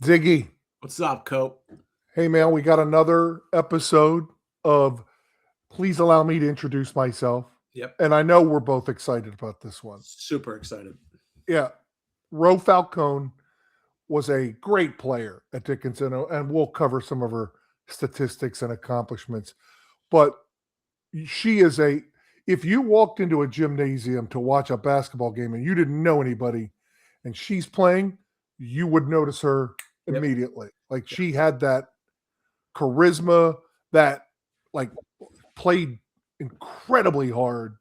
Ziggy. What's up, Cope? Hey, man, we got another episode of Please Allow Me to Introduce Myself. Yep. And I know we're both excited about this one. Super excited. Yeah. Roe Falcone was a great player at Dickinson, and we'll cover some of her statistics and accomplishments. But she is if you walked into a gymnasium to watch a basketball game and you didn't know anybody and she's playing, you would notice her immediately. Like she had that charisma, that like played incredibly hard,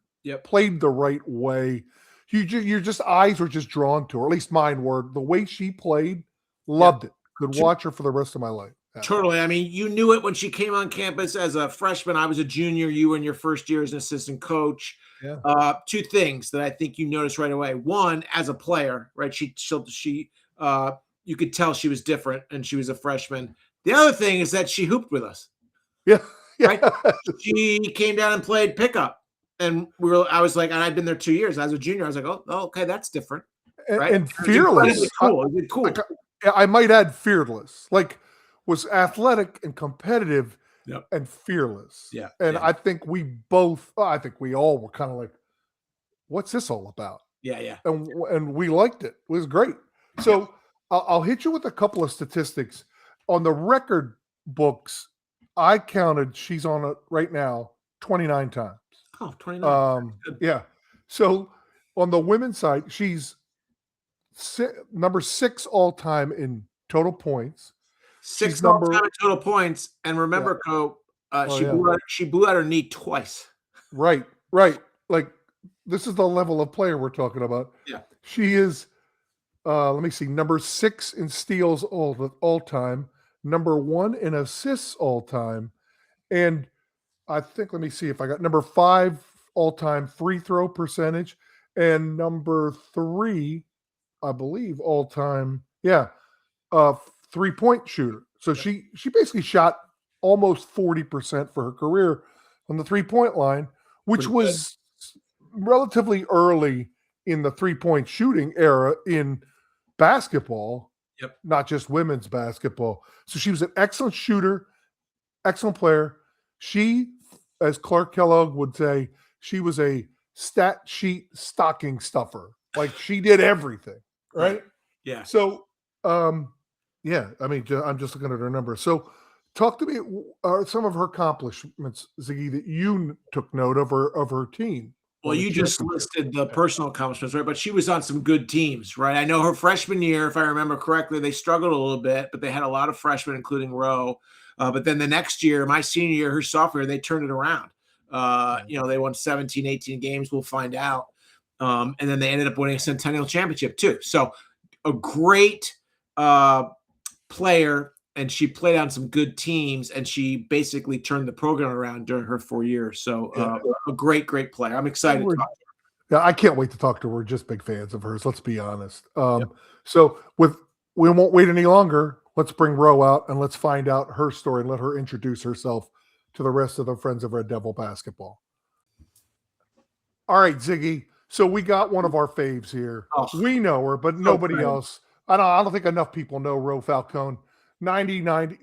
played the right way. Your just eyes were just drawn to her. At least mine were. The way she played, loved it. Could watch her for the rest of my life. Yeah. Totally. I mean, you knew it when she came on campus as a freshman. I was a junior. You were in your first year as an assistant coach. Yeah. Two things that I think you noticed right away. One, as a player, right? She you could tell she was different, and she was a freshman. The other thing is that she hooped with us. Yeah. Right. She came down and played pickup, and I was like, and I'd been there 2 years. I was a junior. I was like, oh, okay, that's different. Right. And fearless. Cool. I might add fearless. Like was athletic and competitive and fearless. Yeah. And I think we all were kind of like, what's this all about? Yeah. And we liked it. It was great. So I'll hit you with a couple of statistics. On the record books, I counted, she's on it right now 29 times. Oh, 29. Yeah. So on the women's side, she's number 6 all-time in total points. 6 all-time in total points. And remember, Cope, she blew out her knee twice. Right. Like, this is the level of player we're talking about. Yeah. She is, let me see, number 6 in steals all time, number 1 in assists all time, and I think, let me see if I got number 5 all-time free throw percentage, and number 3, I believe, all-time, three-point shooter. So she basically shot almost 40% for her career on the three-point line, which was relatively early in the three-point shooting era in basketball, not just women's basketball. So she was an excellent shooter, excellent player. She, as Clark Kellogg would say, she was a stat sheet stocking stuffer. Like she did everything, right? Yeah. So, I mean, I'm just looking at her numbers. So talk to me some of her accomplishments, Ziggy, that you took note of her team. Well, you just listed the personal accomplishments, right? But she was on some good teams, right? I know her freshman year, if I remember correctly, they struggled a little bit, but they had a lot of freshmen, including Roe. But then the next year, my senior year, her sophomore year, they turned it around. They won 17, 18 games. We'll find out. And then they ended up winning a Centennial Championship too. So a great player, and she played on some good teams, and she basically turned the program around during her 4 years. So a great player. I'm excited to talk to her. Yeah, I can't wait to talk to her. We're just big fans of hers. Let's be honest. So we won't wait any longer. Let's bring Roe out and let's find out her story and let her introduce herself to the rest of the Friends of Red Devil basketball. All right, Ziggy. So we got one of our faves here. Oh, we know her, but nobody else. I don't think enough people know Roe Falcone. 91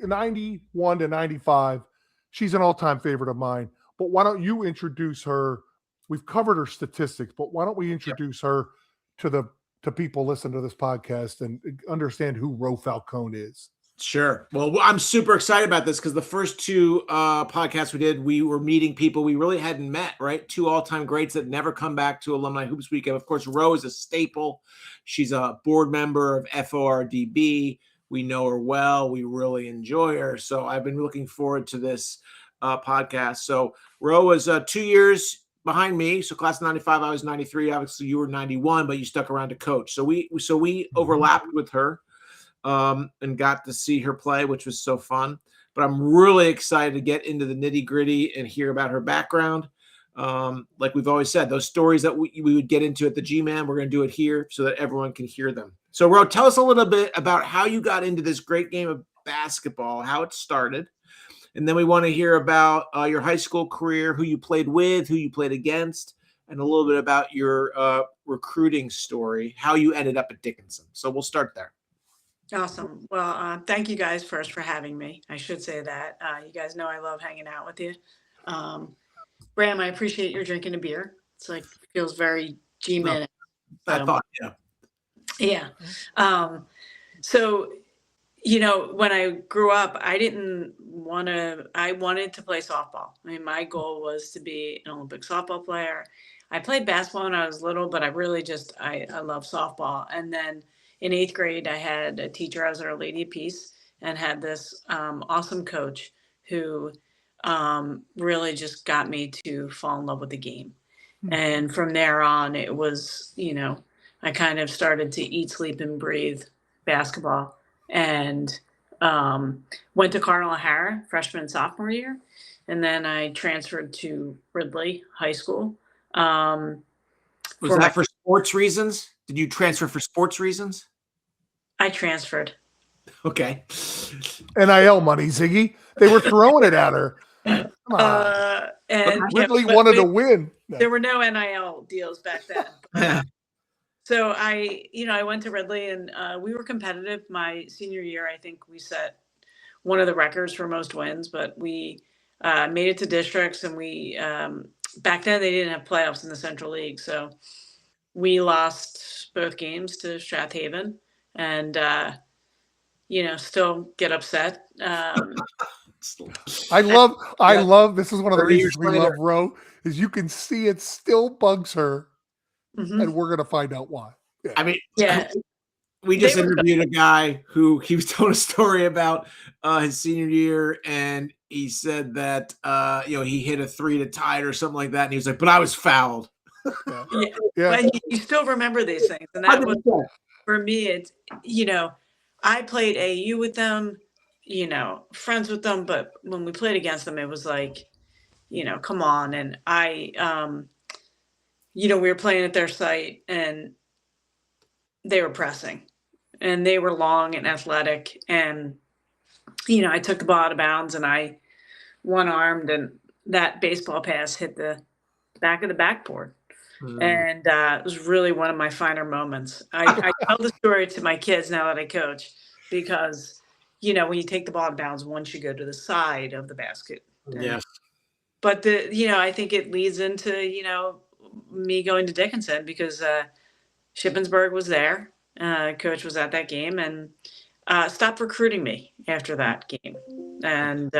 to 95. She's an all-time favorite of mine. But why don't you introduce her? We've covered her statistics, but why don't we introduce her to people listening to this podcast and understand who Roe Falcone is? Sure. Well, I'm super excited about this because the first 2 podcasts we did, we were meeting people we really hadn't met, right? 2 all-time greats that never come back to Alumni Hoops Weekend. Of course, Roe is a staple. She's a board member of FORDB. We know her well. We really enjoy her. So I've been looking forward to this podcast. So Roe was 2 years behind me. So class of 95, I was 93. Obviously, you were 91, but you stuck around to coach. So we overlapped with her and got to see her play, which was so fun. But I'm really excited to get into the nitty gritty and hear about her background. Like we've always said, those stories that we would get into at the G-Man, we're going to do it here so that everyone can hear them. So, Ro, tell us a little bit about how you got into this great game of basketball, how it started. And then we want to hear about your high school career, who you played with, who you played against, and a little bit about your recruiting story, how you ended up at Dickinson. So we'll start there. Awesome. Well, thank you guys first for having me. I should say that. You guys know I love hanging out with you. Um, Bram, I appreciate your drinking a beer. It's like feels very No, G-minute. I So thought, yeah. yeah. Um, so when I grew up, I wanted to play softball. I mean, my goal was to be an Olympic softball player. I played basketball when I was little, but I love softball. And then in eighth grade, I had a teacher. I was our lady of peace and had this awesome coach who really just got me to fall in love with the game. And from there on, it was, I kind of started to eat, sleep, and breathe basketball and went to Cardinal O'Hara freshman and sophomore year. And then I transferred to Ridley High School. Was that for sports reasons? Did you transfer for sports reasons? I transferred. Okay. NIL money, Ziggy. They were throwing it at her. Come on. And Ridley wanted to win. There were no NIL deals back then. But, so I went to Ridley and we were competitive. My senior year, I think we set one of the records for most wins, but we made it to districts, and we back then they didn't have playoffs in the Central League, so we lost both games to Strathaven, and still get upset. I love. This is one of the 30 years reasons we later. love Roe is you can see it still bugs her, Mhm. and we're gonna find out why. Yeah. I mean, Yeah. we just They were- interviewed a guy who he was telling a story about his senior year, and he said that he hit a 3 to tie it or something like that, and he was like, "But I was fouled." Yeah. Yeah. But you still remember these things, and that was 100%. for me. It's I played AU with them, friends with them, but when we played against them, it was like, come on. And we were playing at their site, and they were pressing, and they were long and athletic, and I took the ball out of bounds, and I one armed, and that baseball pass hit the back of the backboard. And it was really one of my finer moments. I tell the story to my kids now that I coach, because when you take the ball out of bounds, one should go to the side of the basket. Yes. But I think it leads into me going to Dickinson, because Shippensburg was there. Coach was at that game, and stopped recruiting me after that game. And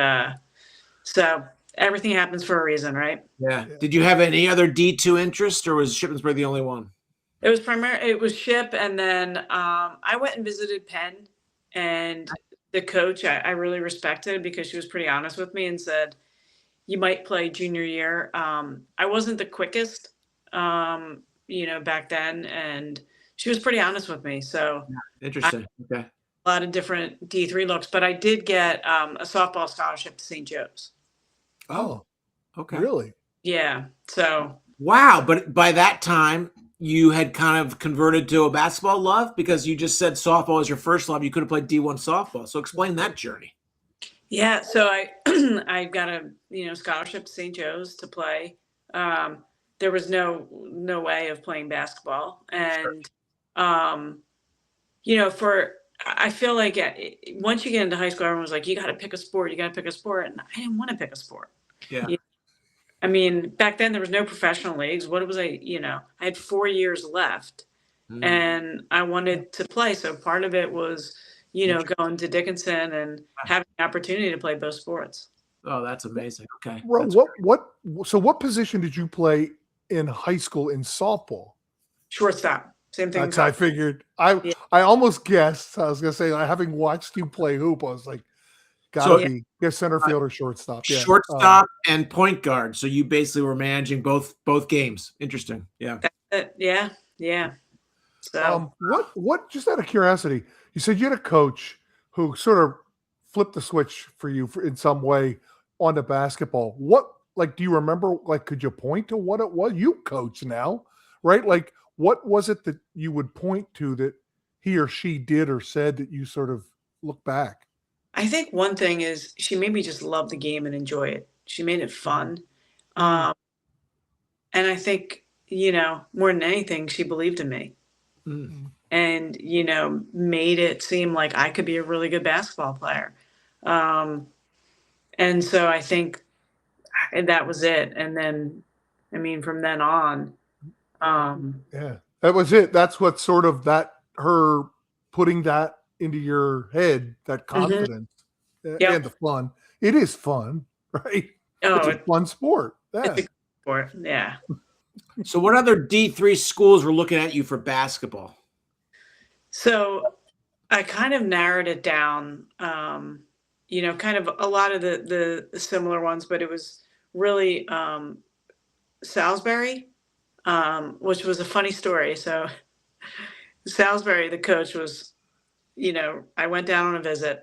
so everything happens for a reason, right? Yeah. Did you have any other D2 interest, or was Shippensburg the only one? It was Ship, and then I went and visited Penn, and the coach I really respected, because she was pretty honest with me and said, "You might play junior year." I wasn't the quickest, back then, and she was pretty honest with me. So Interesting. Okay. a lot of different D3 looks, but I did get a softball scholarship to St. Joe's. Oh, okay. Really? Yeah. So wow. But by that time, you had kind of converted to a basketball love, because you just said softball was your first love. You could have played D1 softball. So explain that journey. yeah, so I I got a scholarship to St. Joe's to play. There was no way of playing basketball, and for I feel like once you get into high school, everyone was like, "You got to pick a sport. You got to pick a sport," and I didn't want to pick a sport. Yeah. I mean, back then there was no professional leagues. What was I had 4 years left, and I wanted to play. So part of it was, going to Dickinson and having the opportunity to play both sports. Oh, that's amazing. Okay. Ro, That's what position did you play in high school in softball? Shortstop. Same thing. That's I figured. I almost guessed. I was gonna say, having watched you play hoop, I was like, gotta be center field or shortstop. Yeah. Shortstop and point guard. So you basically were managing both games. Interesting. Yeah. Yeah. So what? Just out of curiosity, you said you had a coach who sort of flipped the switch for you in some way onto basketball. What, do you remember? Could you point to what it was? You coach now, right? What was it that you would point to that he or she did or said that you sort of look back? I think one thing is she made me just love the game and enjoy it. She made it fun. And I think, more than anything, she believed in me. and, you know, made it seem like I could be a really good basketball player. And so I think that was it. And then, I mean, from then on, Yeah, that was it. That's what sort of her putting that into your head, that confidence Yep. and the fun. It is fun, right? Oh, It's a fun sport. it's Yeah. a good sport. Yeah. So what other D3 schools were looking at you for basketball? So I kind of narrowed it down, you know, kind of a lot of the similar ones, but it was really Salisbury, which was a funny story. So Salisbury, the coach was, you know, I went down on a visit,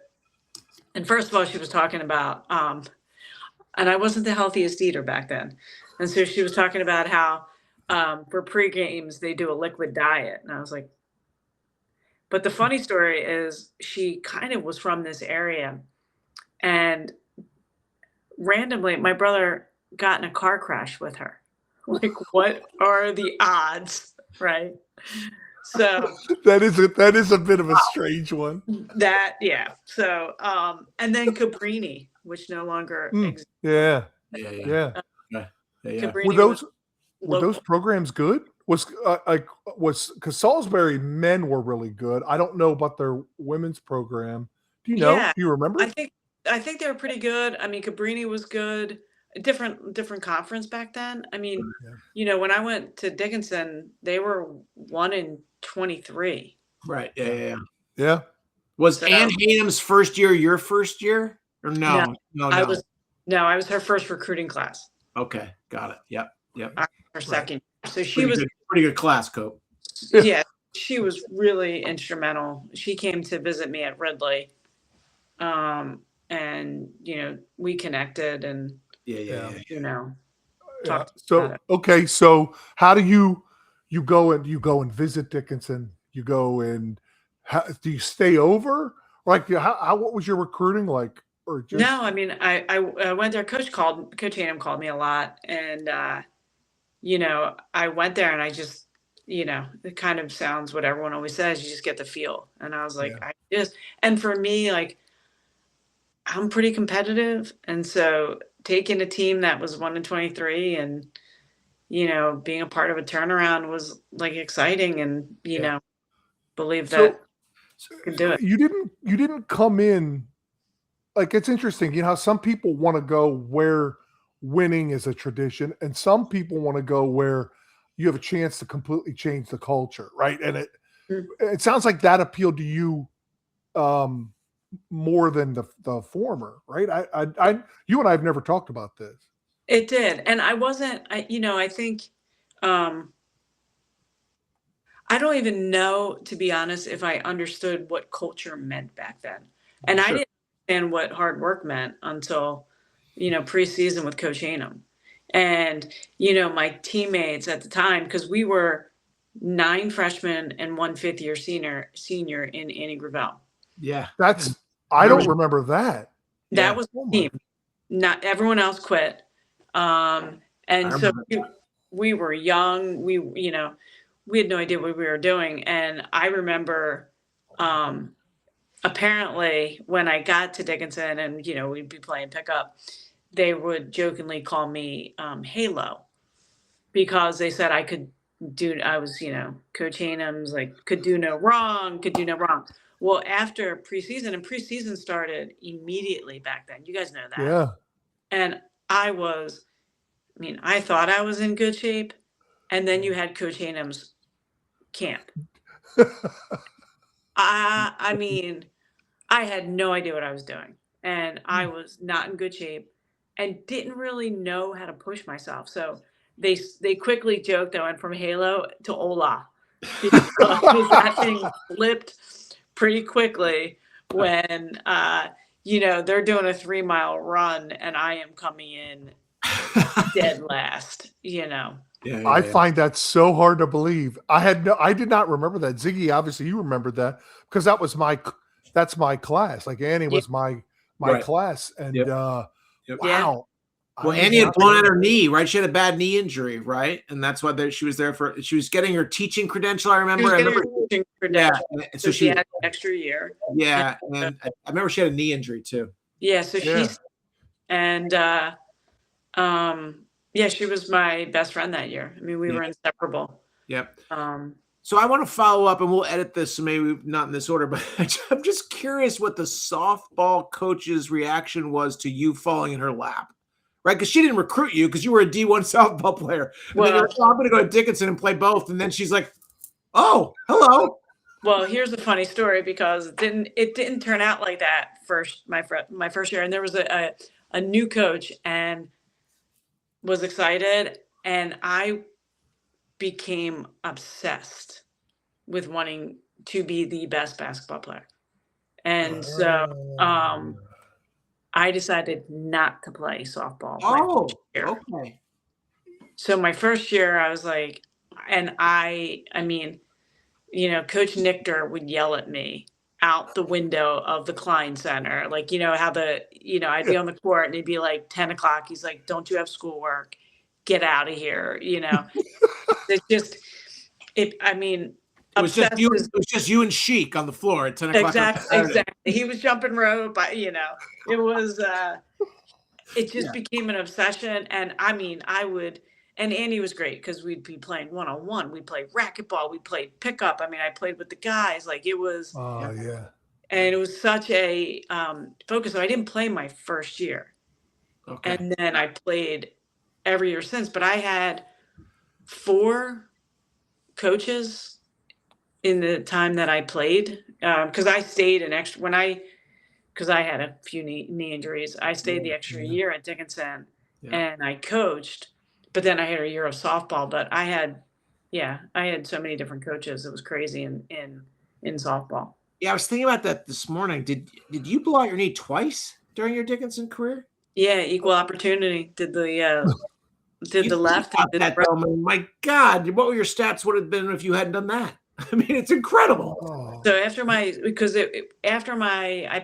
and first of all, she was talking about, and I wasn't the healthiest eater back then, and so she was talking about how for pre-games they do a liquid diet, and I was like, but the funny story is she kind of was from this area, and randomly my brother got in a car crash with her. Like, what are the odds, right? So That is a bit of a strange one. yeah. So and then Cabrini, which no longer exists. Yeah. Yeah. Cabrini Were those programs good? Was because Salisbury men were really good. I don't know about their women's program. Do you know? Yeah, Do you remember? I think they were pretty good. I mean, Cabrini was good. Different conference back then. I mean, you know, when I went to Dickinson, they were 1-23. Right. Yeah. Yeah. Was Ann Hayham's first year your first year? Or no? I was her first recruiting class. Okay, got it. Yep. Her second. So she was pretty good class, Cope. Yeah, she was really instrumental. She came to visit me at Ridley. And you know, we connected and you know, talked about it. Okay, so how do you go and visit Dickinson? You go and do you stay over? Like what was your recruiting like? Or just... No, I mean, I went there. Coach Hayham called me a lot, and you know, I went there and I just, you know, it kind of sounds what everyone always says, you just get the feel. And I was like, and for me, like, I'm pretty competitive. And so taking a team that was 1-23 and, you know, being a part of a turnaround was like exciting, and, you know, believe that you can do it. You didn't come in, like, it's interesting, you know, how some people want to go where winning is a tradition, and some people want to go where you have a chance to completely change the culture, right? And it sounds like that appealed to you more than the former, right? You and I have never talked about this. It did, and you know, I think I don't even know, to be honest, if I understood what culture meant back then, and I didn't understand what hard work meant until, you know, preseason with Coach Hayham. And, you know, my teammates at the time, because we were 9 freshmen and 1 fifth-year senior in Annie Gravel. Yeah. I don't remember that. That was the team. Not everyone else quit. And so we were young. You know, we had no idea what we were doing. And I remember apparently when I got to Dickinson and, you know, we'd be playing pickup, they would jokingly call me Halo, because they said I was, you know, Coach Hayham's like, could do no wrong. Well, after preseason, and preseason started immediately back then. You guys know that. Yeah. And I thought I was in good shape. And then you had Coach Hayham's camp. I mean, I had no idea what I was doing. And I was not in good shape and didn't really know how to push myself. So they quickly joked that I went from Halo to Ola, because that thing flipped pretty quickly when you know, they're doing a 3-mile run and I am coming in dead last, you know. I find that so hard to believe. I did not remember that. Ziggy, obviously you remembered that, because that's my class. Like Annie was my class. And wow. Well, Annie had blown out her knee, right? She had a bad knee injury, right? And that's why she was there she was getting her teaching credential. I remember. Teaching credential. Yeah. So she had an extra year. Yeah. And I remember she had a knee injury too. Yeah. So she's, and, she was my best friend that year. I mean, we were inseparable. Yep. So I want to follow up, and we'll edit this, so maybe not in this order, but I'm just curious what the softball coach's reaction was to you falling in her lap, right? Because she didn't recruit you because you were a D1 softball player. And then you're like, I'm going to go to Dickinson and play both. And then she's like, oh, hello. Well, here's a funny story, because it didn't turn out like that my first year. And there was a new coach and was excited, and I became obsessed with wanting to be the best basketball player. And so I decided not to play softball. Oh, okay. So my first year I was like, and I mean, Coach Nichter would yell at me out the window of the Klein Center. Like, how I'd be on the court and it'd be like 10 o'clock. He's like, don't you have schoolwork? Get out of here. It's just, it was just you and Sheik on the floor at 10 o'clock. Exactly. He was jumping rope. It was, it just became an obsession. And and Andy was great because we'd be playing one-on-one. We'd play racquetball. We played pickup. I played with the guys. Like, it was. Oh, yeah. And it was such a focus. So I didn't play my first year. Okay. And then I played every year since. But I had 4 coaches in the time that I played, because I stayed an extra because I had a few knee injuries. I stayed the extra year at Dickinson, and I coached. But then I had a year of softball. But I had so many different coaches. It was crazy in softball. Yeah, I was thinking about that this morning. Did you blow out your knee twice during your Dickinson career? Yeah, equal opportunity. Did the left? Did the right. My God, what were your stats would have been if you hadn't done that? It's incredible. Oh. So I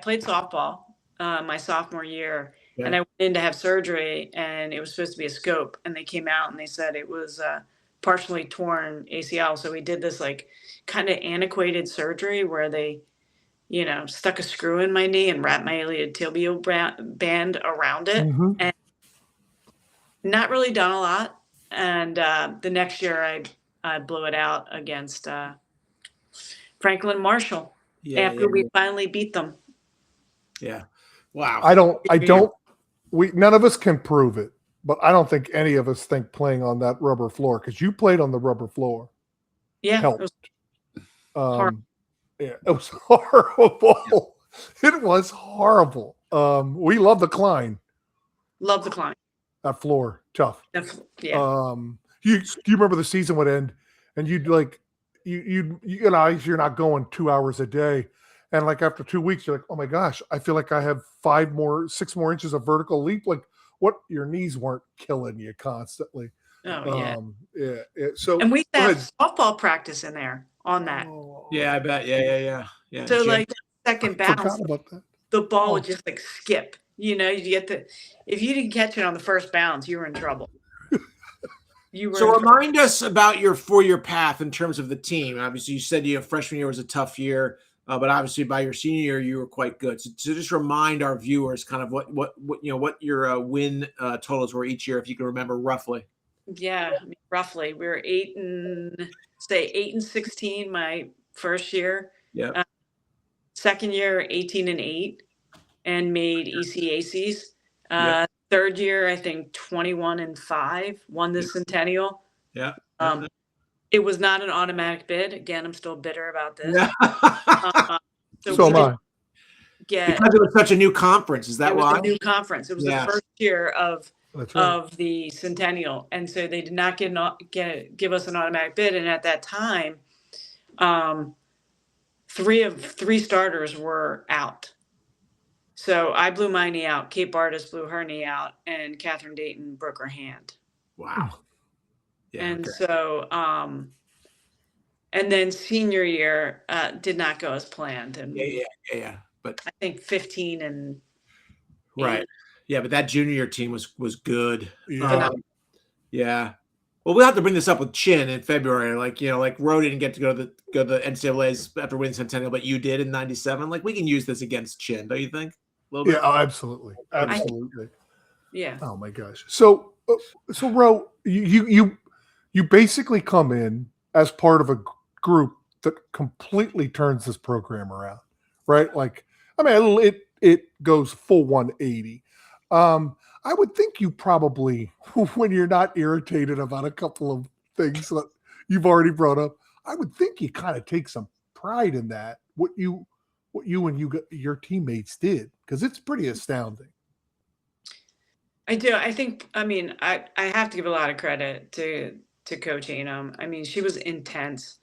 played softball my sophomore year, and I went in to have surgery, and it was supposed to be a scope, and they came out and they said it was partially torn ACL. So we did this like kind of antiquated surgery where they, stuck a screw in my knee and wrapped my iliotibial band around it, and not really done a lot. And the next year I blew it out against Franklin Marshall after we finally beat them. Yeah. Wow. None of us can prove it, but I don't think any of us think playing on that rubber floor, because you played on the rubber floor. Yeah. Helped. It was horrible. It was horrible. We love the Klein. Love the Klein. That floor, tough. Yeah. You remember the season would end, and you'd like you're not going 2 hours a day, and like after 2 weeks you're like, oh my gosh, I feel like I have 6 more inches of vertical leap. Like, what? Your knees weren't killing you constantly. Oh yeah. So, and we had softball practice in there on that. Yeah, I bet. Yeah. So like second bounce, about that. The ball would just like skip. You get if you didn't catch it on the first bounce, you were in trouble. Remind us about your 4-year path in terms of the team. Obviously, you said your freshman year was a tough year, but obviously by your senior year you were quite good. So just remind our viewers kind of what your win totals were each year, if you can remember roughly. Yeah, roughly we were 8 and 16 my first year. Yeah. Second year 18-8 and made ECACs. Third year, I think 21-5, won the Centennial. Yeah. It was not an automatic bid. Again, I'm still bitter about this. Yeah. So am I. Because it was such a new conference. Is that why? It was a new conference. It was the first year of the Centennial. And so they did not give us an automatic bid. And at that time, 3 starters were out. So I blew my knee out. Kate Bardis blew her knee out, and Catherine Dayton broke her hand. Wow. Yeah, and so, and then senior year did not go as planned. And yeah. But I think 15 and right. Yeah, but that junior year team was good. Yeah. Yeah. Well, we'll have to bring this up with Chin in February. Like, like Roe didn't get to go to the NCAA's after winning Centennial, but you did in '97. Like, we can use this against Chin, don't you think? A little Yeah, bit. oh, absolutely. Absolutely. Yeah. Oh my gosh. So Ro, you basically come in as part of a group that completely turns this program around, right? Like, I mean, it goes full 180. I would think you probably, when you're not irritated about a couple of things that you've already brought up, I would think you kind of take some pride in that. What you and your teammates did, because it's pretty astounding. I do. I think, I mean, I have to give a lot of credit to Coach Anum. I mean, she was intense.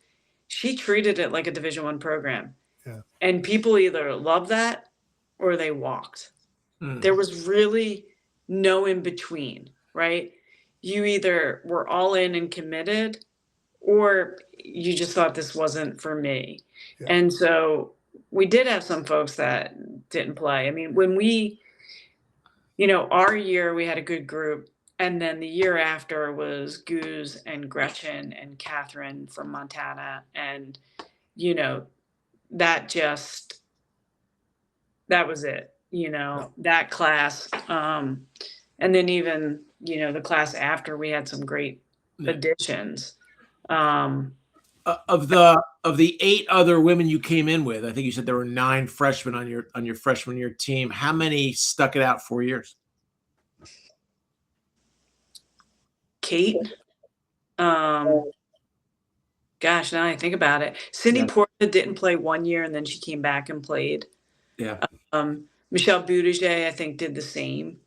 She treated it like a Division I program. Yeah. And people either love that or they walked. There was really no in between, right? You either were all in and committed, or you just thought this wasn't for me. Yeah. And so we did have some folks that didn't play. I mean, when we, our year, we had a good group. And then the year after was Goose and Gretchen and Catherine from Montana. And, that was it, that class. And then even, the class after, we had some great additions. Of the 8 other women you came in with, I think you said there were 9 freshmen on your freshman year team. How many stuck it out 4 years? Kate. Gosh, now I think about it. Cindy Porta didn't play 1 year, and then she came back and played. Yeah. Michelle Buttigieg, I think, did the same.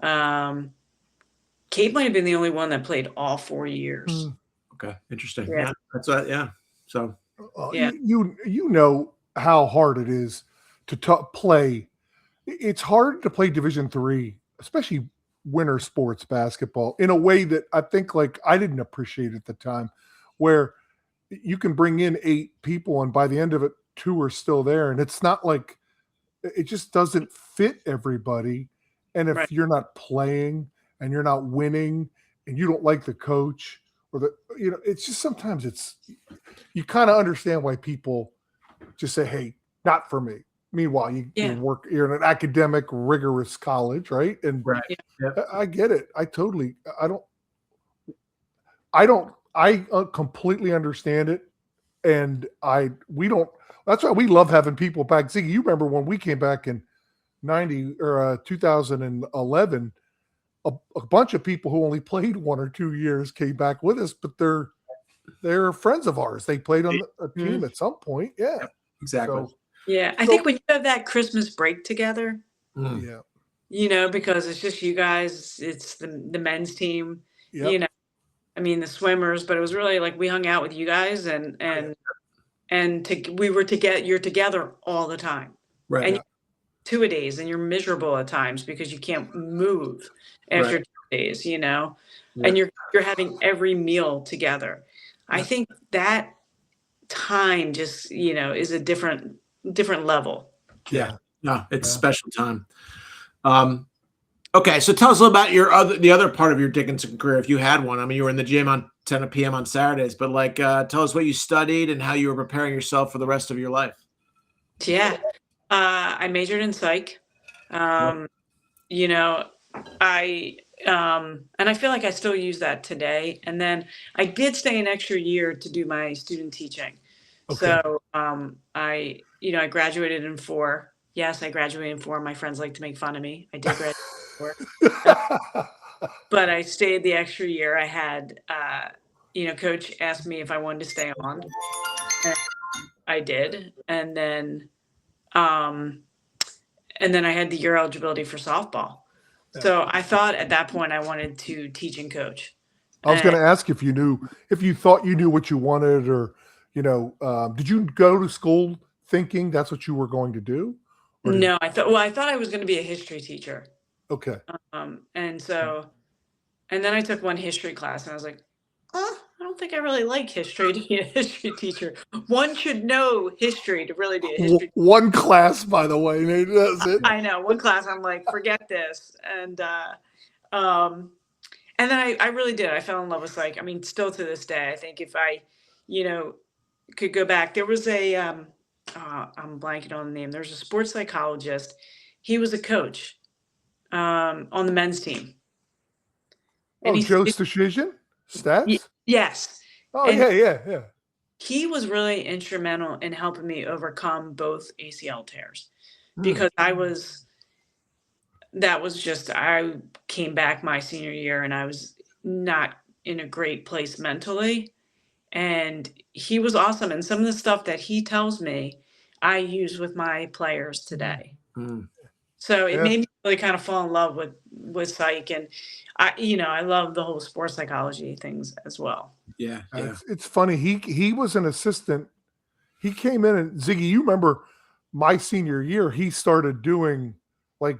Kate might have been the only one that played all 4 years. Okay, interesting. Yeah. Yeah, that's what. Yeah. So. Yeah. You know how hard it is to play. It's hard to play Division III, especially winter sports basketball, in a way that I think like I didn't appreciate at the time, where you can bring in 8 people and by the end of it, 2 are still there, and it's not like it just doesn't fit everybody. And if you're not playing and you're not winning and you don't like the coach or it's just sometimes you kind of understand why people just say, hey, not for me. Meanwhile, you're in an academic, rigorous college, right? And I get it. I completely understand it. And that's why we love having people back. Ziggy, you remember when we came back in 2011, a bunch of people who only played 1 or 2 years came back with us, but they're friends of ours. They played on a team at some point. Yeah, exactly. So, I think when you have that Christmas break together, because it's just you guys, it's the men's team, I mean, the swimmers, but it was really like we hung out with you guys and you're together all the time. Right. And 2-a-days and you're miserable at times because you can't move after 2 days, and you're having every meal together. I think that time just, is a different level. Yeah. No, it's a special time. Okay, so tell us a little about the other part of your Dickinson career, if you had one. I mean, you were in the gym on 10 p.m. on Saturdays, but tell us what you studied and how you were preparing yourself for the rest of your life. Yeah, I majored in psych. I and I feel like I still use that today. And then I did stay an extra year to do my student teaching. Okay. So I graduated in 4. Yes, I graduated in 4. My friends like to make fun of me. I did graduate in 4. But I stayed the extra year. I had, Coach asked me if I wanted to stay on. And I did. And then I had the year eligibility for softball. Yeah. So I thought at that point I wanted to teach and coach. I was going to ask if you thought you knew what you wanted, or, did you go to school thinking that's what you were going to do? No, I thought I was going to be a history teacher. Okay. And then I took one history class and I was like, I don't think I really like history to be a history teacher. One should know history to really be a history. One class, by the way, Nate, that's it. I know, one class, I'm like, forget this. And then I really did. I fell in love with psych. I mean, still to this day, I think if I, could go back, there was I'm blanking on the name. There's a sports psychologist. He was a coach on the men's team. And Joe Stashishian? Stats? Yes. Oh, And yeah. he was really instrumental in helping me overcome both ACL tears because I came back my senior year and I was not in a great place mentally. And he was awesome. And some of the stuff that he tells me, I use with my players today. So it made me really kind of fall in love with psych. And I love the whole sports psychology things as well. Yeah. It's funny. He was an assistant. He came in and Ziggy, you remember my senior year, he started doing like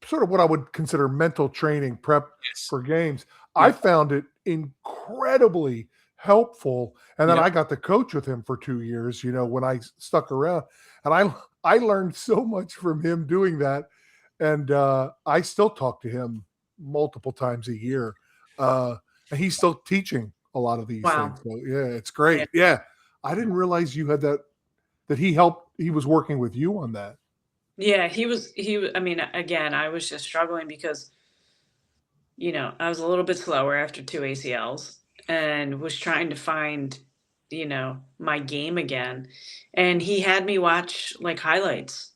sort of what I would consider mental training prep for games. I found it incredibly helpful. And then I got to coach with him for 2 years, when I stuck around, and I learned so much from him doing that. And I still talk to him multiple times a year. And he's still teaching a lot of these things. So yeah, it's great. Yeah. I didn't realize you had that he was working with you on that. Yeah, I mean, again, I was just struggling because, I was a little bit slower after 2 ACLs and was trying to find, my game again. And he had me watch like highlights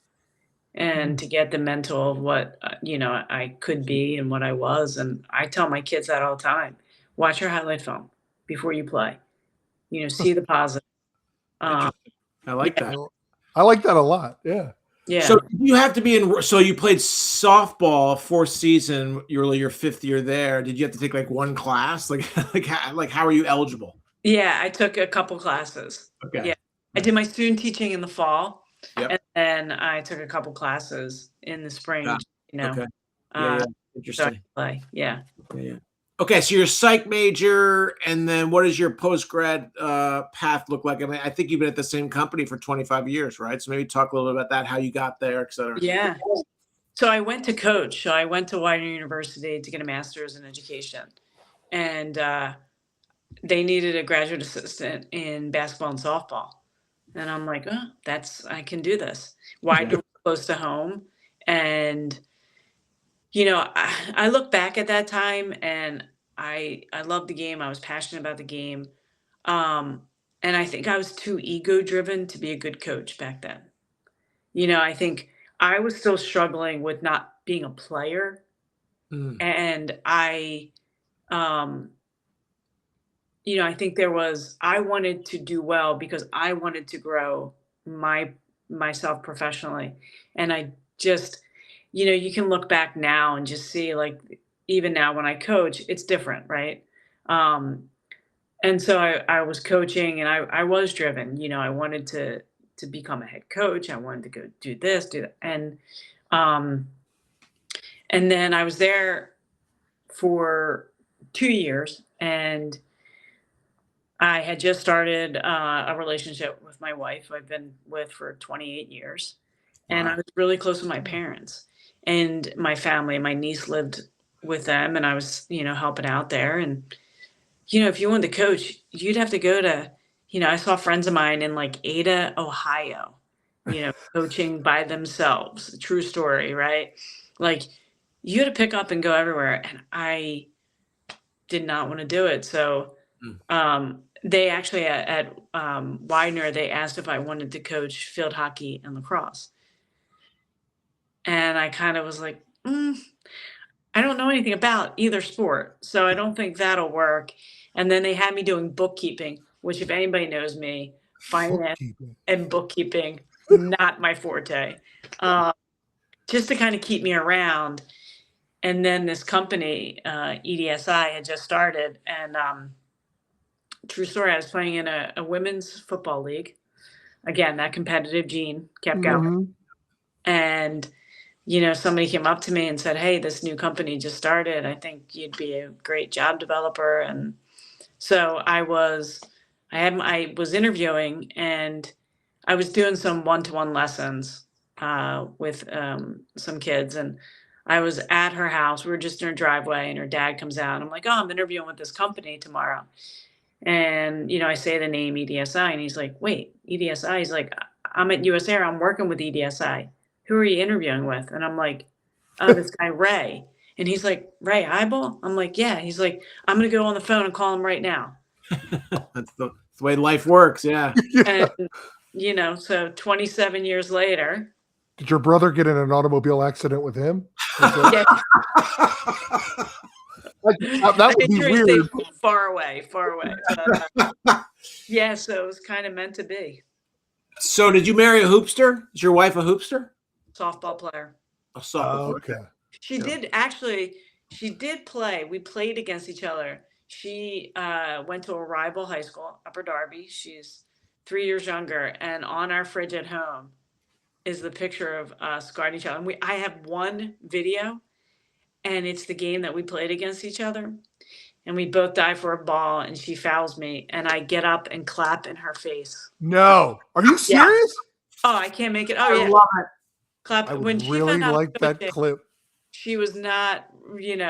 and to get the mental of what, I could be and what I was. And I tell my kids that all the time, watch your highlight film before you play, see the positive. I like that. I like that a lot. Yeah. Yeah. So you have to be so you played softball 4th season, your 5th year there. Did you have to take like one class? Like how are you eligible? Yeah, I took a couple classes. Okay. Yeah. I did my student teaching in the fall. Yep. And then I took a couple classes in the spring, Okay. Yeah. Interesting. Yeah. Okay, so you're a psych major, and then what does your post-grad path look like? I mean, I think you've been at the same company for 25 years, right? So maybe talk a little bit about that, how you got there, et cetera. Yeah. So I went to coach. So I went to Widener University to get a master's in education. And they needed a graduate assistant in basketball and softball. And I'm like, I can do this. Widener was close to home. And I look back at that time and I loved the game. I was passionate about the game. And I think I was too ego driven to be a good coach back then. I think I was still struggling with not being a player. And I think I wanted to do well because I wanted to grow myself professionally. And I just, you can look back now and just see like, even now when I coach, it's different. Right. And so I was coaching and I was driven, I wanted to become a head coach. I wanted to go do this, do that. And then I was there for 2 years and I had just started a relationship with my wife I've been with for 28 years. And I was really close with my parents and my family. My niece lived with them and I was, helping out there. And, if you wanted to coach, you'd have to go to, I saw friends of mine in like Ada, Ohio, coaching by themselves. True story, right? Like you had to pick up and go everywhere. And I did not want to do it. So they actually at Widener, they asked if I wanted to coach field hockey and lacrosse. And I kind of was like, I don't know anything about either sport, so I don't think that'll work. And then they had me doing bookkeeping, which if anybody knows me, finance and bookkeeping, not my forte, just to kind of keep me around. And then this company, EDSI, had just started. And true story, I was playing in a women's football league. Again, that competitive gene kept going. And somebody came up to me and said, hey, this new company just started. I think you'd be a great job developer. And So I was interviewing, and I was doing some one-to-one lessons with some kids, and I was at her house. We were just in her driveway, and her dad comes out. I'm like, oh, I'm interviewing with this company tomorrow. And, I say the name EDSI, and he's like, wait, EDSI? He's like, I'm at US Air. I'm working with EDSI. Who are you interviewing with? And I'm like, oh, this guy, Ray. And he's like, Ray Eyeball? I'm like, yeah. He's like, I'm going to go on the phone and call him right now. That's the way life works. Yeah. And, so 27 years later. Did your brother get in an automobile accident with him? Yeah. That would be weird. Far away. Yeah, so it was kind of meant to be. So did you marry a hoopster? Is your wife a hoopster? Softball player. A softball player. Okay. She did play. We played against each other. She went to a rival high school, Upper Darby. She's 3 years younger. And on our fridge at home is the picture of us guarding each other. And I have one video, and it's the game that we played against each other. And we both dive for a ball, and she fouls me, and I get up and clap in her face. No. Are you serious? Yeah. Oh, I can't make it. Oh, I yeah. love it. I would really like that clip. She was not,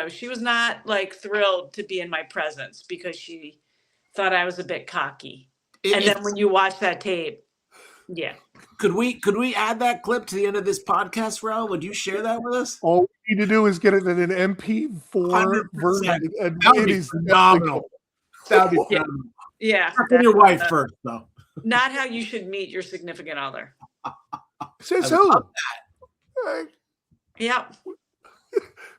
she was not like thrilled to be in my presence because she thought I was a bit cocky. And then when you watch that tape, yeah. Could we add that clip to the end of this podcast, Ro? Would you share that with us? All we need to do is get it in an MP4 version. And that would be phenomenal. That would be phenomenal. Yeah. Talk your wife first, though. Not how you should meet your significant other. Says who? Yeah.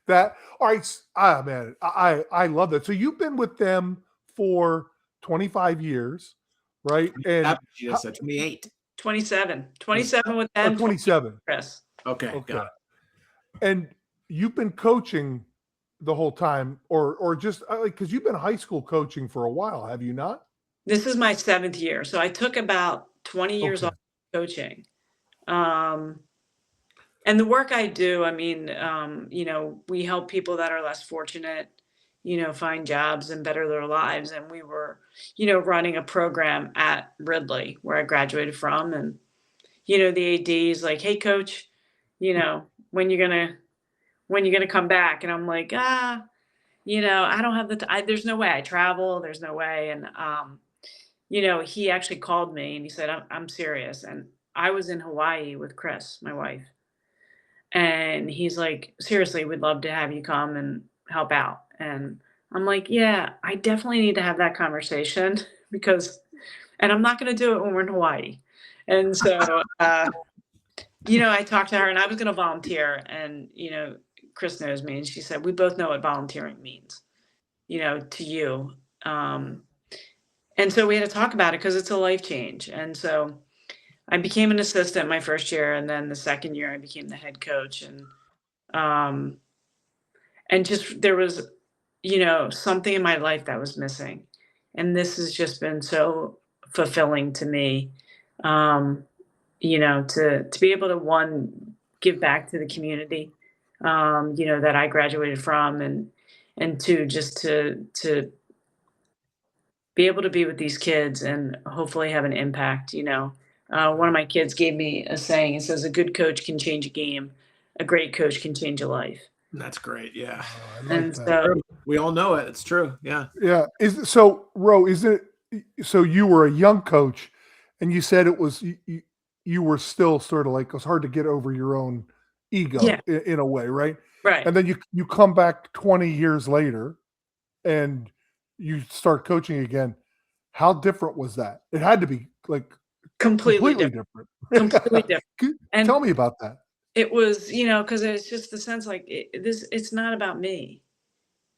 That all right. Man, I love that. So you've been with them for 25 years, right? And she just said 28. 27 with them. 27. Chris. Okay. Got it. And you've been coaching the whole time, or just because you've been high school coaching for a while, have you not? This is my 7th year. So I took about 20 years off coaching. And the work I do, I mean, we help people that are less fortunate, find jobs and better their lives. And we were, running a program at Ridley where I graduated from. And, the AD is like, hey, coach, when you gonna come back? And I'm like, I don't have the time. There's no way I travel. There's no way. And, he actually called me and he said, I'm serious. And I was in Hawaii with Chris, my wife. And he's like, seriously, we'd love to have you come and help out. And I'm like, yeah, I definitely need to have that conversation and I'm not going to do it when we're in Hawaii. And so, I talked to her and I was going to volunteer, and, Chris knows me, and she said, we both know what volunteering means, to you. And so we had to talk about it because it's a life change. And so I became an assistant my first year, and then the second year I became the head coach. And just there was, something in my life that was missing. And this has just been so fulfilling to me, to be able to, give back to the community, that I graduated from, and two, just to be able to be with these kids and hopefully have an impact. One of my kids gave me a saying. It says, a good coach can change a game. A great coach can change a life. That's great. Yeah. And so we all know it. It's true. Yeah. Yeah. Ro, so you were a young coach, and you said it was, you were still sort of like, it was hard to get over your own ego in a way, right? Right. And then you come back 20 years later and you start coaching again. How different was that? It had to be like completely different. Completely different. And tell me about that. It was, because it's just the sense like it's not about me.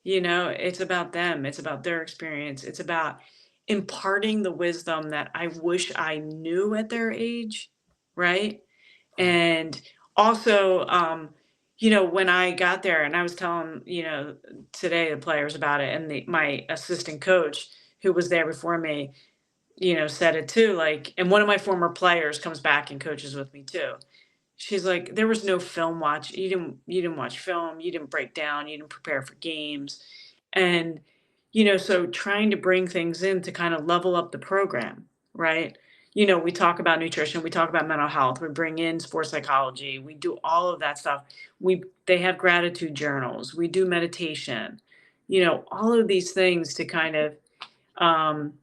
It's about them. It's about their experience. It's about imparting the wisdom that I wish I knew at their age, right? And also, when I got there, and I was telling, today the players about it, and my assistant coach who was there before me, said it too, like, and one of my former players comes back and coaches with me too. She's like, there was no film watch. You didn't watch film. You didn't break down. You didn't prepare for games. And, so trying to bring things in to kind of level up the program, right? We talk about nutrition, we talk about mental health, we bring in sports psychology, we do all of that stuff. They have gratitude journals, we do meditation, all of these things to kind of um,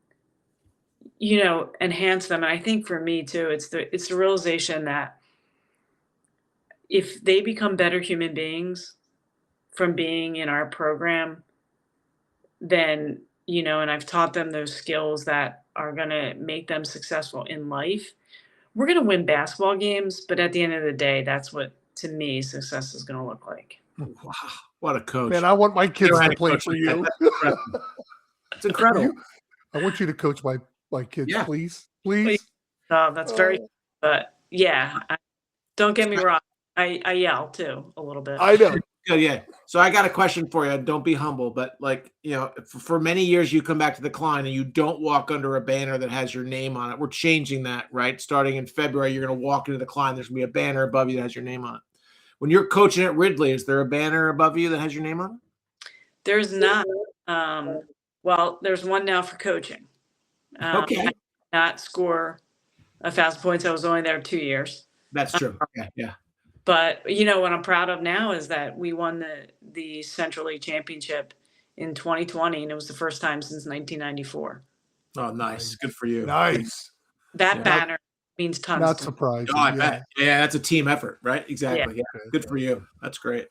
enhance them. And I think for me too, it's the realization that if they become better human beings from being in our program, then, and I've taught them those skills that are going to make them successful in life, we're going to win basketball games. But at the end of the day, that's what, to me, success is going to look like. Wow, what a coach. Man, I want my kids Never had to a play coach for like you. that. It's incredible. I want you to coach my kids, Yeah. please. Please. Oh, that's very, but yeah, don't get me wrong. I yell too a little bit. I know. Good, yeah. So I got a question for you. Don't be humble, but for many years you come back to the Klein and you don't walk under a banner that has your name on it. We're changing that, right? Starting in February, you're going to walk into the Klein. There's going to be a banner above you that has your name on it. When you're coaching at Ridley, is there a banner above you that has your name on it? There's not. Well, there's one now for coaching. Okay. I did not score 1,000 points. I was only there 2 years. That's true. Yeah. But what I'm proud of now is that we won the Central League Championship in 2020, and it was the first time since 1994. Oh, nice. Good for you. Nice. That banner means tons. Not to me. surprising. Oh, I bet. Yeah, that's a team effort, right? Exactly. Yeah. Good for you. That's great.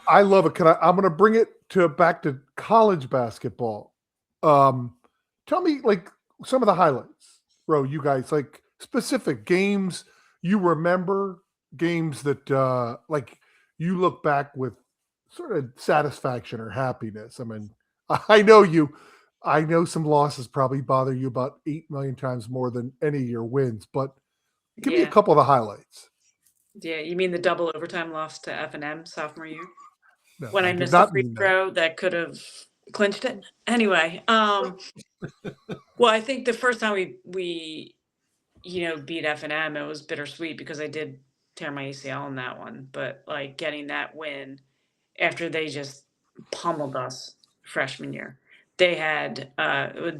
I love it. I'm going to bring it back to college basketball. Tell me, like, some of the highlights, Ro, you guys, like specific games you remember, games that like you look back with sort of satisfaction or happiness. I mean, I know some losses probably bother you about 8 million times more than any of your wins, but give me a couple of the highlights. Yeah, you mean the double overtime loss to F&M sophomore year? No, when I missed a free throw that could have clinched it. Anyway, well, I think the first time we beat F&M, it was bittersweet because I did tear my ACL in that one. But like getting that win after they just pummeled us freshman year. They had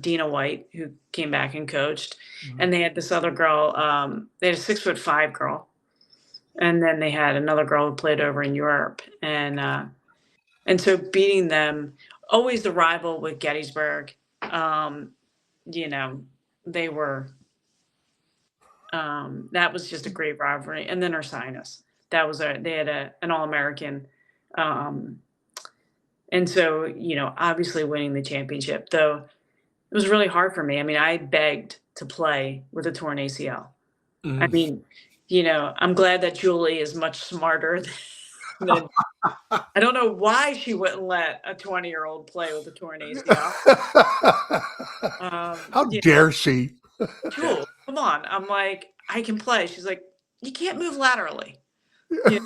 Dina White, who came back and coached, and they had this other girl. They had a 6'5" girl, and then they had another girl who played over in Europe, and so beating them, always the rival with Gettysburg. They were. That was just a great rivalry, and then Ursinus. They had an All-American. And so, obviously winning the championship, though it was really hard for me. I mean, I begged to play with a torn ACL. Mm-hmm. I mean, I'm glad that Julie is much smarter than I don't know why she wouldn't let a 20-year-old play with a torn ACL. How dare she? Jewel, come on. I'm like, I can play. She's like, you can't move laterally. Right.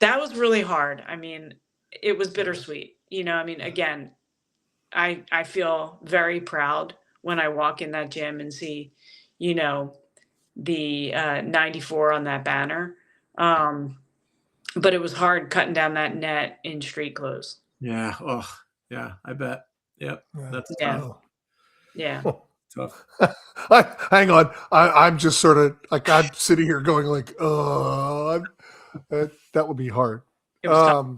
That was really hard. I mean, it was bittersweet. Again, I feel very proud when I walk in that gym and see, the 94 on that banner. But it was hard cutting down that net in street clothes. Yeah. Oh, yeah. I bet. Yep. That's tough. Yeah. Tough. Hang on. I'm just sort of like I'm sitting here going like, that would be hard. It was tough.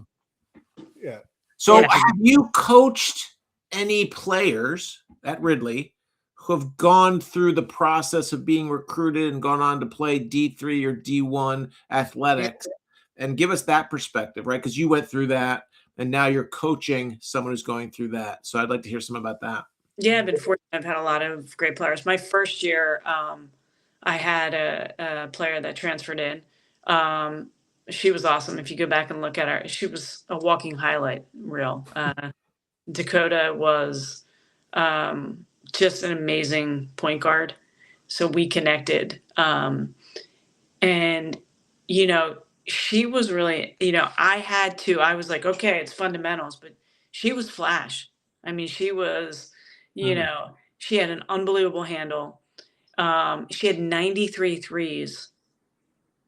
Yeah. So have you coached any players at Ridley who have gone through the process of being recruited and gone on to play D3 or D1 athletics? And give us that perspective, right? Because you went through that and now you're coaching someone who's going through that. So I'd like to hear some about that. Yeah, I've been fortunate. I've had a lot of great players. My first year, I had a player that transferred in. She was awesome. If you go back and look at her, she was a walking highlight reel. Dakota was just an amazing point guard. So we connected. And, she was really, I was like, okay, it's fundamentals, but she was flash. I mean, she was, she had an unbelievable handle. She had 93 threes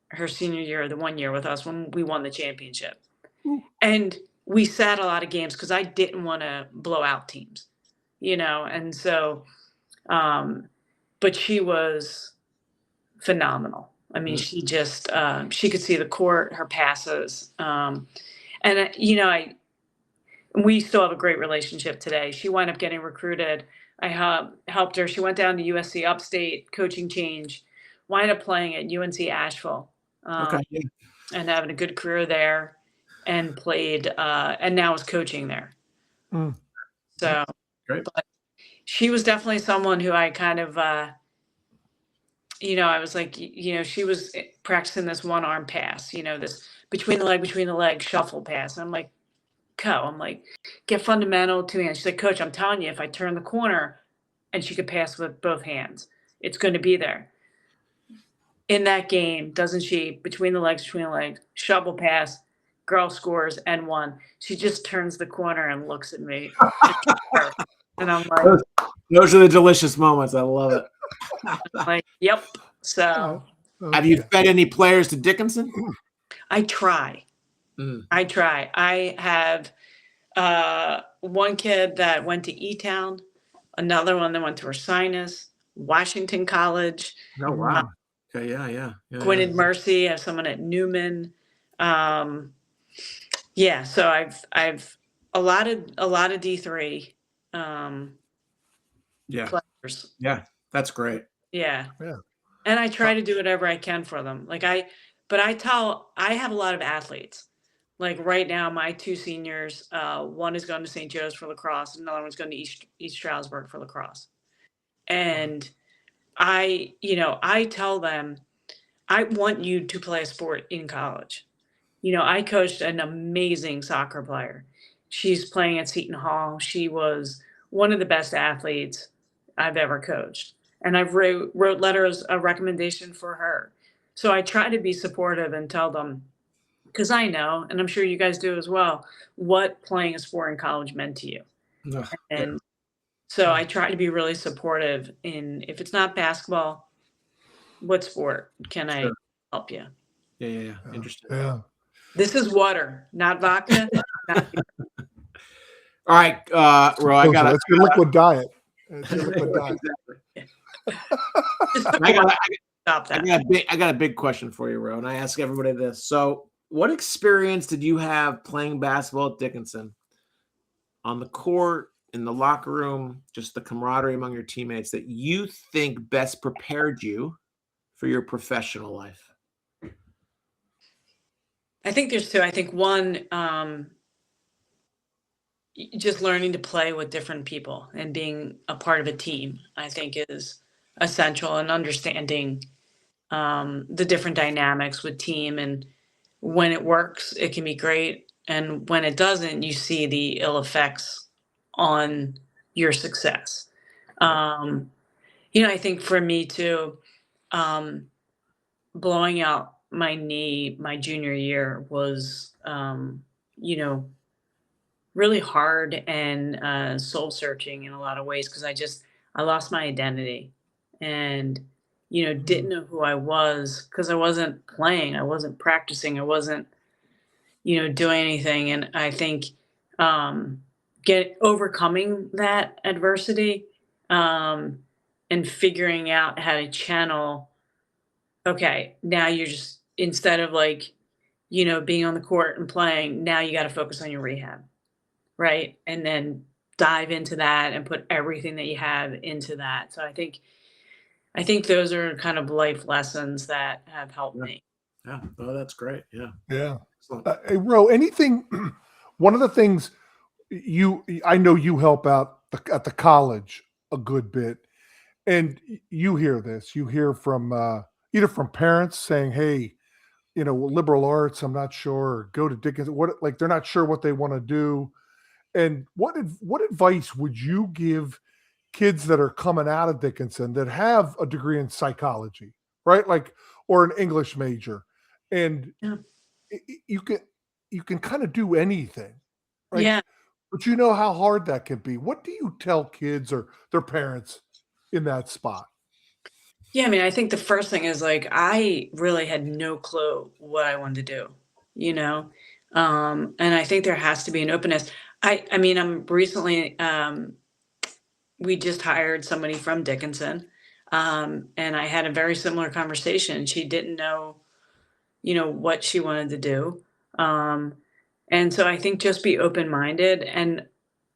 her senior year, the 1 year with us when we won the championship. And we sat a lot of games because I didn't want to blow out teams, and so, but she was phenomenal. I mean, she just, she could see the court, her passes. And, we still have a great relationship today. She wound up getting recruited. I helped her. She went down to USC Upstate, coaching change, wind up playing at UNC Asheville, Okay. Yeah. and having a good career there, and played, and now is coaching there. Mm. So, Great. but she was definitely someone who I kind of, I was like, she was practicing this one arm pass, this between the leg shuffle pass. And I'm like, I'm like, get fundamental two hands. She's like, Coach, I'm telling you, if I turn the corner and she could pass with both hands, it's going to be there. In that game, doesn't she, between the legs, shovel pass, girl scores and one. She just turns the corner and looks at me. And I'm like, those are the delicious moments. I love it. like, yep. So, have you fed any players to Dickinson? I try. I have one kid that went to E-Town, another one that went to Ursinus, Washington College. Oh, wow. Okay, yeah. Gwynedd Mercy, I have someone at Newman. So I've a lot of D3 players. Yeah, that's great. Yeah. And I try to do whatever I can for them. I have a lot of athletes. Like right now, my two seniors, one is going to St. Joe's for lacrosse, another one's going to East Stroudsburg for lacrosse. And I tell them, I want you to play a sport in college. I coached an amazing soccer player. She's playing at Seton Hall. She was one of the best athletes I've ever coached. And I've wrote letters of recommendation for her. So I try to be supportive and tell them, because I know, and I'm sure you guys do as well, what playing a sport in college meant to you. And so I try to be really supportive in, if it's not basketball, what sport can I help you? Yeah. Interesting. Yeah. This is water, not vodka. All right, Ro, I got It's your liquid diet. It's your liquid diet. Stop that. I got a big question for you, Ro, and I ask everybody this. So, what experience did you have playing basketball at Dickinson? On the court, in the locker room, just the camaraderie among your teammates that you think best prepared you for your professional life? I think there's two. I think one, just learning to play with different people and being a part of a team, I think is essential, and understanding the different dynamics with team, and when it works, it can be great. And when it doesn't, you see the ill effects on your success. I think for me too, blowing out my knee my junior year was, really hard and soul searching in a lot of ways, because I lost my identity, and didn't know who I was, because I wasn't playing, I wasn't practicing, I wasn't doing anything. And I think overcoming that adversity, and figuring out how to channel, okay, now you're just, instead of being on the court and playing, now you got to focus on your rehab, right? And then dive into that and put everything that you have into that. So I think those are kind of life lessons that have helped me. Yeah. Oh, that's great. Yeah. Hey, Ro, anything, one of the things I know you help out at the college a good bit, and you hear from either from parents saying, hey, liberal arts, I'm not sure, or go to Dickinson, they're not sure what they want to do. And what advice would you give kids that are coming out of Dickinson that have a degree in psychology, right? Or an English major, and you can kind of do anything, right? Yeah. But you know how hard that can be. What do you tell kids or their parents in that spot? Yeah, I mean, I think the first thing is, I really had no clue what I wanted to do. And I think there has to be an openness. I mean, I'm recently, we just hired somebody from Dickinson, and I had a very similar conversation. She didn't know, what she wanted to do. Um, and so I think just be open-minded and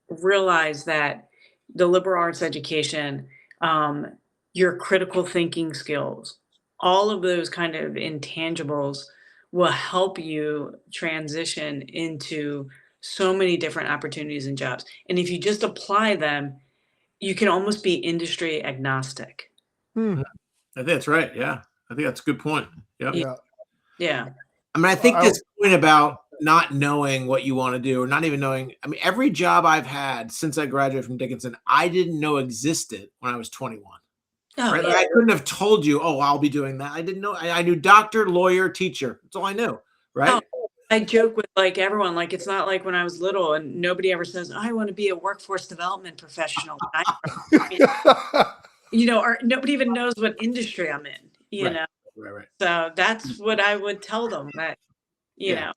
realize that the liberal arts education, um, your critical thinking skills, all of those kind of intangibles will help you transition into so many different opportunities and jobs. And if you just apply them, you can almost be industry agnostic. Hmm. I think that's right. Yeah. I think that's a good point. Yep. Yeah. Yeah. I mean, I think I- this point about not knowing what you want to do or not even knowing, I mean, every job I've had since I graduated from Dickinson, I didn't know existed when I was 21. Oh, Right? yeah. Like, I couldn't have told you, oh, I'll be doing that. I didn't know. I knew doctor, lawyer, teacher. That's all I knew. Right. Oh, I joke with like everyone, like it's not like when I was little and nobody ever says, I want to be a workforce development professional. Or nobody even knows what industry I'm in, Right. know. Right. So that's what I would tell them that, Yeah. know.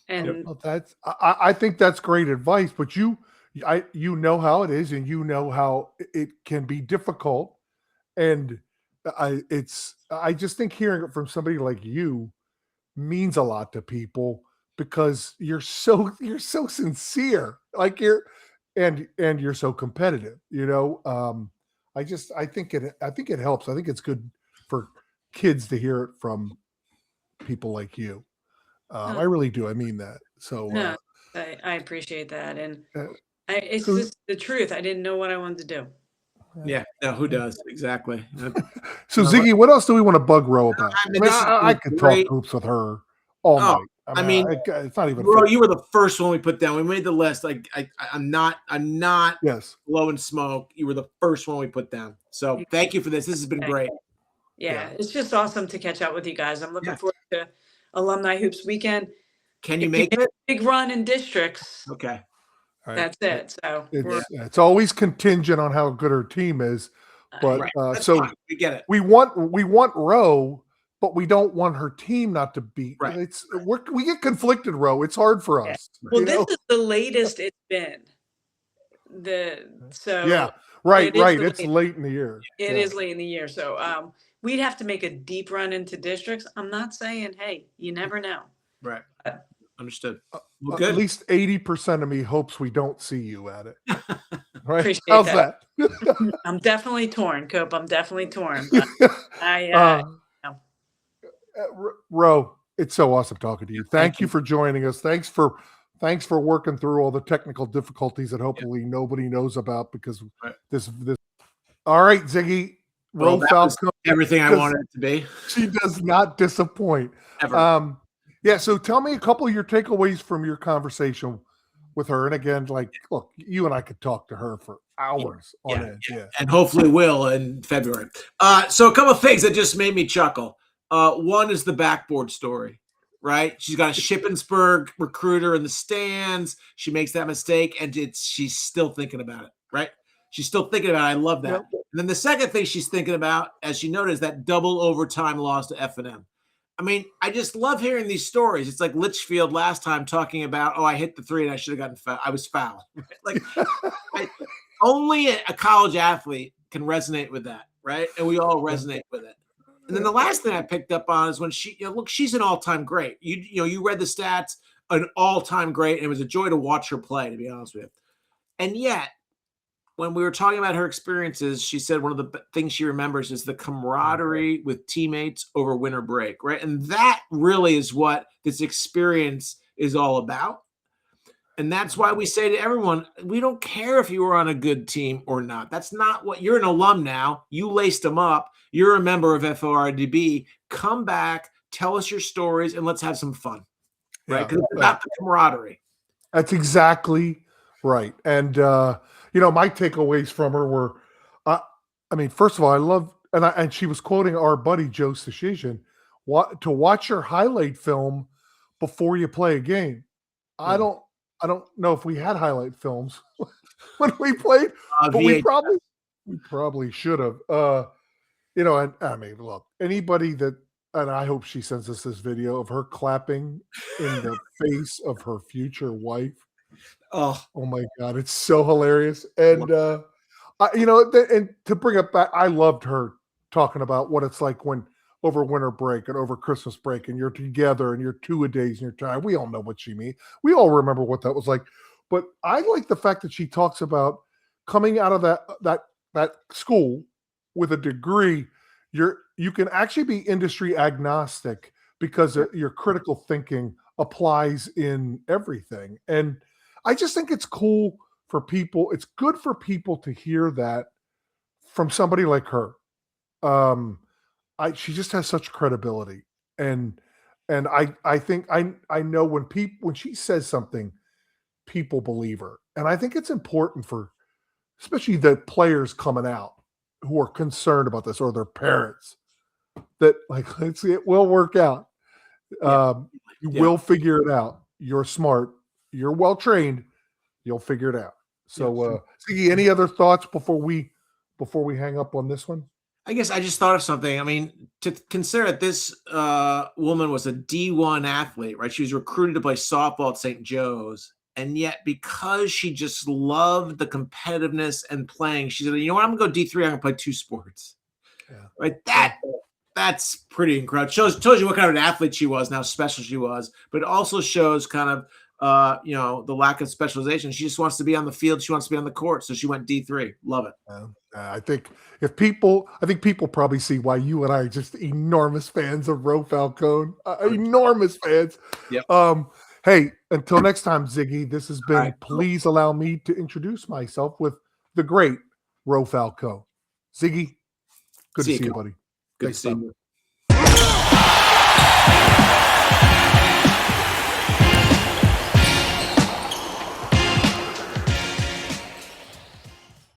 And Well, I think that's great advice, but you know how it is, and you know how it can be difficult, and I just think hearing it from somebody like you means a lot to people because you're so sincere, like and you're so competitive, I think it helps. I think it's good for kids to hear it from people like you. I really do. I mean that. So, no, I appreciate that. And uh, it's so, just the truth. I didn't know what I wanted to do. Yeah. No, who does? Exactly. so Ziggy, what else do we want to bug Ro about? I I mean, mean, this has I been could great. talk hoops with her all Oh, night. I mean, it's not even Bro, fair. you were the first one we put down. We made the list. Like I'm not Yes. blowing smoke. You were the first one we put down. So thank you for this. This has been great. Yeah, it's just awesome to catch up with you guys. I'm looking Yeah. forward to Alumni Hoops Weekend. Can you If make it? a big run in districts, Okay. All right. that's it. So It's always contingent on how good her team is, but Right. That's so fine. We get it. we want Ro, but we don't want her team not to beat. Right. We get conflicted, Ro. It's hard for us. well, this is the latest it's been. Yeah, right. It's latest. late in the year. It is late in the year, so we'd have to make a deep run into districts. I'm not saying, hey, you never know. Right. Understood. Well, At good. least 80% of me hopes we don't see you at it. Right? Appreciate How's that. that? I'm definitely torn, Cope. I'm definitely torn. But Ro, it's so awesome talking to you. Thank you for joining us. Thanks for working through all the technical difficulties that hopefully nobody knows about because this. All right, Ziggy. Roe Falcone, everything I wanted it to be. She does not disappoint. Ever. Yeah. So tell me a couple of your takeaways from your conversation with her. And again, like, look, you and I could talk to her for hours on end. Yeah. And hopefully will in February. So a couple of things that just made me chuckle. One is the backboard story, right? She's got a Shippensburg recruiter in the stands. She makes that mistake, and she's still thinking about it, right? She's still thinking about it. I love that. Yep. And then the second thing she's thinking about, as she noted, is that double overtime loss to F&M. I mean, I just love hearing these stories. It's like Litchfield last time talking about, I hit the three and I should have gotten fouled. I was fouled. Like, only a college athlete can resonate with that, right? And we all resonate with it. And then the last thing I picked up on is when she, look, she's an all-time great. You read the stats, an all-time great, and it was a joy to watch her play, to be honest with you. And yet, when we were talking about her experiences, she said one of the things she remembers is the camaraderie with teammates over winter break, right? And that really is what this experience is all about. And that's why we say to everyone, we don't care if you were on a good team or not. That's not what you're an alum now. You laced them up. You're a member of FORDB. Come back, tell us your stories, and let's have some fun, right? Because it's about the camaraderie. That's exactly right. And, my takeaways from her were, first of all, I love, and she was quoting our buddy Joe Sashishian, to watch your highlight film before you play a game. I don't know if we had highlight films when we played, but we probably should have. And look, anybody that and I hope she sends us this video of her clapping in the face of her future wife. Oh, Oh my God, it's so hilarious. And and to bring up back, I loved her talking about what it's like when over winter break and over Christmas break, and you're together and you're two-a-days and you're tired. We all know what she means. We all remember what that was like. But I like the fact that she talks about coming out of that school with a degree. You can actually be industry agnostic because your critical thinking applies in everything. And I just think it's cool for people. It's good for people to hear that from somebody like her. She just has such credibility, and I think I know when she says something, people believe her, and I think it's important for especially the players coming out who are concerned about this or their parents that like it will work out. You will figure it out. You're smart. You're well trained. You'll figure it out. So, Ziggy, any other thoughts before we hang up on this one? I guess I just thought of something. I mean, to consider that this woman was a D1 athlete, right? She was recruited to play softball at St. Joe's. And yet, because she just loved the competitiveness and playing, she said, you know what, I'm going to go D3. I'm going to play 2 sports. Yeah. Right? That's pretty incredible. Tells you what kind of an athlete she was, and how special she was. But it also shows kind of, the lack of specialization. She just wants to be on the field. She wants to be on the court. So she went D3. Love it. I think people probably see why you and I are just enormous fans of Roe Falcone. Enormous fans. Yep. Hey, until next time, Ziggy, this has been, right. Please allow me to introduce myself with the great Roe Falcone. Ziggy, good to see you, buddy. Good to see you.